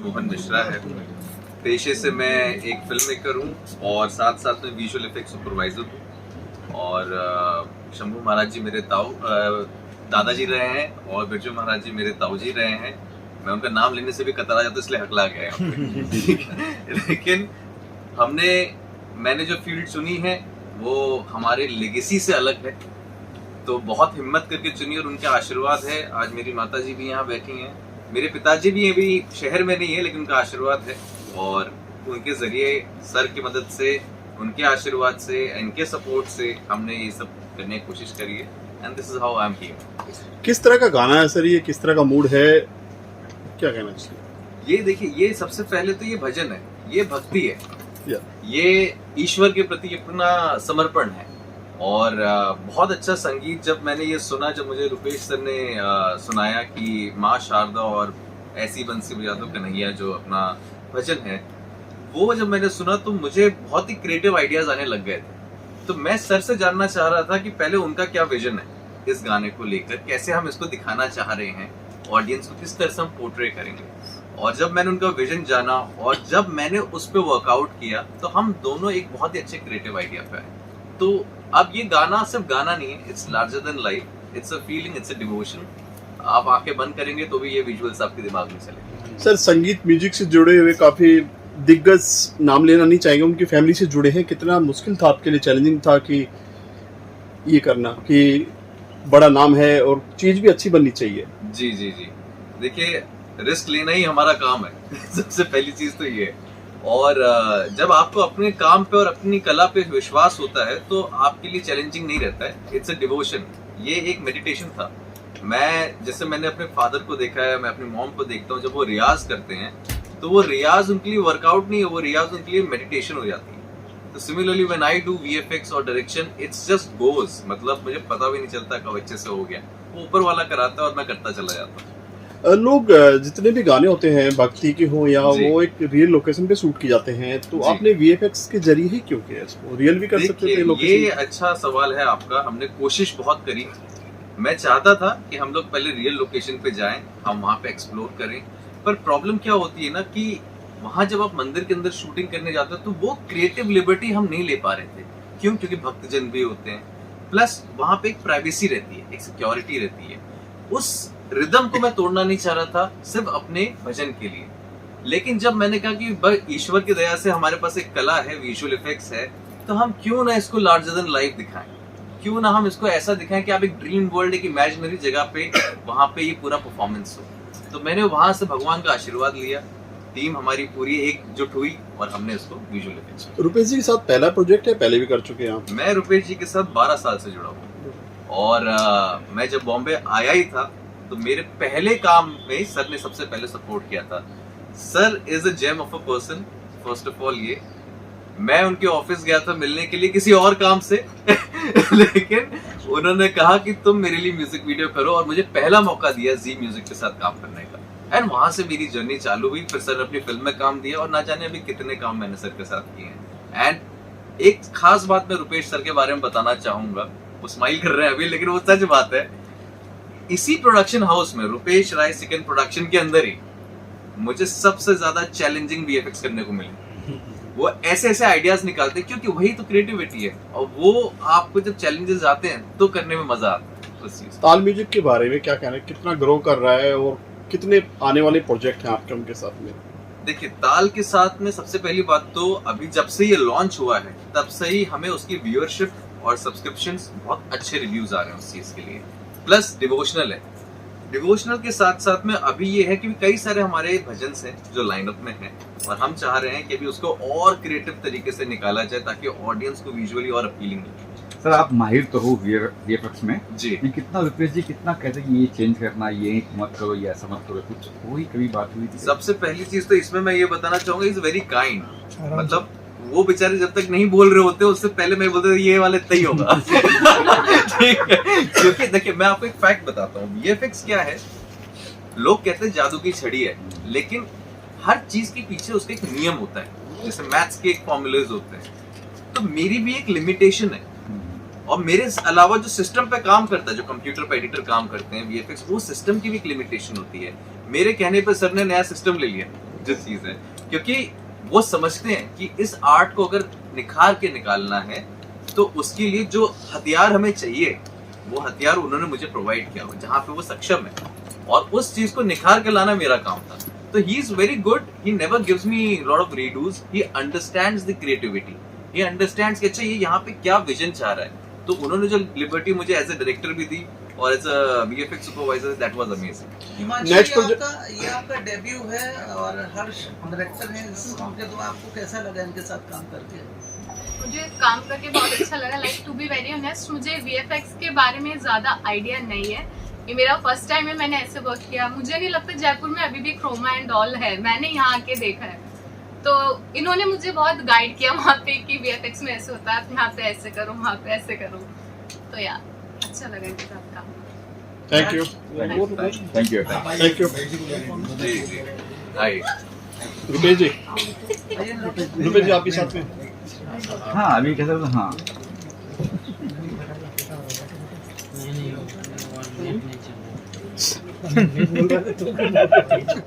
मोहन मिश्रा है। पेशे से मैं एक फिल्म मेकर हूँ और साथ साथ में विजुअल इफेक्ट सुपरवाइजर हूँ। और शंभू महाराज जी मेरे दादाजी रहे हैं और बिरजू महाराज जी मेरे ताऊजी रहे हैं। मैं उनका नाम लेने से भी कतरा जाता इसलिए हकला गया। लेकिन मैंने जो फील्ड चुनी है वो हमारे लेगेसी से अलग है, तो बहुत हिम्मत करके चुनी और उनका आशीर्वाद है। आज मेरी माता जी भी यहाँ बैठी हैं, मेरे पिताजी भी अभी शहर में नहीं है लेकिन उनका आशीर्वाद है और उनके जरिए सर की मदद से, उनके आशीर्वाद से, इनके सपोर्ट से हमने ये सब करने की कोशिश करी है। And this is how I am here. किस तरह का गाना है सर, ये किस तरह का मूड है, क्या कहना चाहिए? ये देखिए, ये सबसे पहले तो ये भजन है, ये भक्ति है, ये ईश्वर के प्रति अपना समर्पण है। और बहुत अच्छा संगीत जब मैंने ये सुना, जब मुझे रुपेश सर ने सुनाया कि माँ शारदा और ऐसी बंसी बजा दो कन्हैया जो अपना भजन है, वो जब मैंने सुना तो मुझे बहुत ही क्रिएटिव आइडियाज आने लग गए थे। तो मैं सर से जानना चाह रहा था कि पहले उनका क्या विजन है इस गाने को लेकर, कैसे हम इसको दिखाना चाह रहे हैं, ऑडियंस को किस तरह से हम पोर्ट्रे करेंगे। और जब मैंने उनका विजन जाना और जब मैंने उस पर वर्कआउट किया तो हम दोनों एक बहुत ही अच्छे क्रिएटिव आइडिया पे आए। तो अब ये गाना सिर्फ गाना नहीं है, it's larger than life, it's a feeling, it's a devotion. आप आंखें बंद करेंगे तो भी ये विजुअल्स आपके दिमाग में चलेंगे। सर, संगीत म्यूजिक से जुड़े हुए काफी दिग्गज नाम लेना नहीं चाहेंगे, उनकी फैमिली से जुड़े हैं, कितना मुश्किल था आपके लिए, चैलेंजिंग था कि ये करना कि बड़ा नाम है और चीज भी अच्छी बननी चाहिए? जी जी जी, देखिए रिस्क लेना ही हमारा काम है। सबसे पहली चीज तो ये है। और जब आपको अपने काम पे और अपनी कला पे विश्वास होता है तो आपके लिए चैलेंजिंग नहीं रहता है, इट्स अ डिवोशन। ये एक मेडिटेशन था। मैंने अपने फादर को देखा है, मैं अपनी मॉम को देखता हूँ, जब वो रियाज करते हैं तो वो रियाज उनके लिए वर्कआउट नहीं है, वो रियाज उनके लिए मेडिटेशन हो जाती है। तो similarly when I do VFX और डायरेक्शन, इट्स जस्ट गोज, मतलब मुझे पता भी नहीं चलता कब अच्छे से हो गया, वो ऊपर वाला कराता है और मैं करता चला जाता हूँ। लोग जितने भी गाने होते हैं भक्ति के हो या वो एक रियल लोकेशन पे शूट किए जाते हैं, तो आपने वीएफएक्स के जरिए ही क्यों किया इसको? रियल भी कर सकते थे लोकेशन? ये अच्छा सवाल है आपका। हमने कोशिश बहुत करी। मैं चाहता था कि हम लोग पहले रियल लोकेशन पे जाएं, हम वहां पे एक्सप्लोर करें, पर प्रॉब्लम क्या होती है ना कि वहां जब आप मंदिर के अंदर शूटिंग करने जाते हो तो वो क्रिएटिव लिबर्टी हम नहीं ले पा रहे थे। क्यों? क्योंकि भक्तजन भी होते हैं, प्लस वहां पे एक प्राइवेसी रहती है, एक सिक्योरिटी रहती है। उस रिदम को मैं तोड़ना नहीं चाह रहा था सिर्फ अपने भजन के लिए। लेकिन जब मैंने कहा कि ईश्वर की दया से हमारे पास एक कला है, विजुअल इफेक्ट्स है, तो हम क्यों ना इसको लार्जर देन लाइफ दिखाएं, क्यों ना हम इसको ऐसा दिखाएं कि आप एक ड्रीम वर्ल्ड, एक इमेजिनरी जगह पे वहां पे ये पूरा परफॉर्मेंस हो। तो मैंने वहां से भगवान का आशीर्वाद लिया, टीम हमारी पूरी एकजुट हुई और हमने इसको विजुअल इफेक्ट्स। रुपेश जी के साथ पहला प्रोजेक्ट है, पहले भी कर चुके हैं आप? मैं रुपेश जी के साथ 12 साल से जुड़ा हूँ और मैं जब बॉम्बे आया ही था तो मेरे पहले काम में सर ने सबसे पहले सपोर्ट किया था। Sir is a gem of a person. First of all ये, मैं उनके ऑफिस गया था मिलने के लिए किसी और काम से लेकिन उन्होंने कहा कि तुम मेरे लिए म्यूजिक वीडियो करो और मुझे पहला मौका दिया जी म्यूजिक के साथ काम करने का। एंड वहां से मेरी जर्नी चालू हुई। फिर सर ने अपनी फिल्म में काम दिया और ना जाने अभी कितने काम मैंने सर के साथ किए हैं। एंड एक खास बात मैं रुपेश सर के बारे में बताना चाहूंगा। वो स्माइल कर रहे हैं अभी, लेकिन वो सच बात है। इसी प्रोडक्शन हाउस में, रुपेश राय सेकंड प्रोडक्शन के अंदर ही, मुझे सबसे ज्यादा चैलेंजिंग वीएफएक्स करने को मिले। वो ऐसे ऐसे आइडियाज निकालते हैं क्योंकि वही तो क्रिएटिविटी है और वो आपको जब चैलेंजेस आते हैं तो करने में मजा आता है उस चीज। ताल म्यूजिक के बारे में क्या कहना है, कितना ग्रो कर रहा है और कितने आने वाले प्रोजेक्ट हैं आपके उनके साथ में? देखिए, ताल के साथ में सबसे पहली बात तो अभी जब से ये लॉन्च हुआ है तब से ही हमें उसकी व्यूअरशिप और सब्सक्रिप्शंस बहुत अच्छे रिव्यूज आ रहे हैं उस चीज के लिए। प्लस डिवोशनल है। डिवोशनल के साथ साथ में अभी ये है कि कई सारे हमारे भजन्स हैं जो लाइनअप में हैं और हम चाह रहे हैं कि अभी उसको और क्रिएटिव तरीके से निकाला जाए ताकि ऑडियंस को विजुअली और अपीलिंग मिले। सर, आप माहिर तो हो वीएफएक्स में जी। कितना रुपेश जी कितना कहते हैं कि ये चेंज करना, ये मत करो, ये ऐसा मत करो, कुछ कोई कभी बात हुई थी? सबसे पहली चीज तो इसमें मैं ये बताना चाहूंगा, इज वेरी काइंड। मतलब वो बेचारे जब तक नहीं बोल रहे होते उससे पहले मैं बोलता था ये वाले तय होगा। ठीक है, क्योंकि देखिए मैं आपको एक फैक्ट बताता हूँ। वीएफएक्स क्या है, लोग कहते हैं जादू की छड़ी है, लेकिन हर चीज के पीछे उसका एक नियम होता है। जैसे मैथ्स के एक फॉर्मूलेज होते हैं, तो मेरी भी एक लिमिटेशन है। और मेरे अलावा जो सिस्टम पे काम करता है, जो कंप्यूटर पे एडिटर काम करते हैं वीएफएक्स, वो सिस्टम की भी एक लिमिटेशन होती है। मेरे कहने पे सर ने नया सिस्टम ले लिया जो चीज है, क्योंकि वो समझते हैं कि इस आर्ट को अगर निखार के निकालना है तो उसके लिए जो हथियार हमें चाहिए वो हथियार उन्होंने मुझे प्रोवाइड किया, जहाँ पे वो सक्षम है, और उस चीज को निखार के लाना मेरा काम था। तो he is very good, he never gives me lot of redos, he understands the creativity, he understands कि अच्छा ये यहाँ पे क्या विजन चाह रहा है। तो उन्होंने जो लिबर्टी मुझे एज ए डायरेक्टर भी दी और as a VFX supervisor, that was amazing. Himanshu, Next ये आपका डेब्यू है और हर्ष डायरेक्टर हैं इस फिल्म के, तो आपको कैसा लगा इनके साथ काम करके? मुझे काम करके बहुत अच्छा लगा। Like to be very honest, मुझे वीएफएक्स के बारे में ज़्यादा आइडिया नहीं है, ये मेरा फर्स्ट टाइम है मैंने ऐसे वर्क किया। मुझे नहीं लगता जयपुर में अभी भी क्रोमा एंड ऑल है, मैंने यहाँ आके देखा है। तो इन्होंने मुझे बहुत गाइड किया वहाँ पे कि वीएफएक्स में ऐसे होता है, यहाँ पे ऐसे करो, वहाँ पे ऐसे करो। तो यार अच्छा लगा इनके साथ काम। Thank you. Thank you. Thank you. जी जी, हाय रुपेश जी, आइए ना, रुपेश जी आपके साथ में। हाँ अभी कैसा हाँ नहीं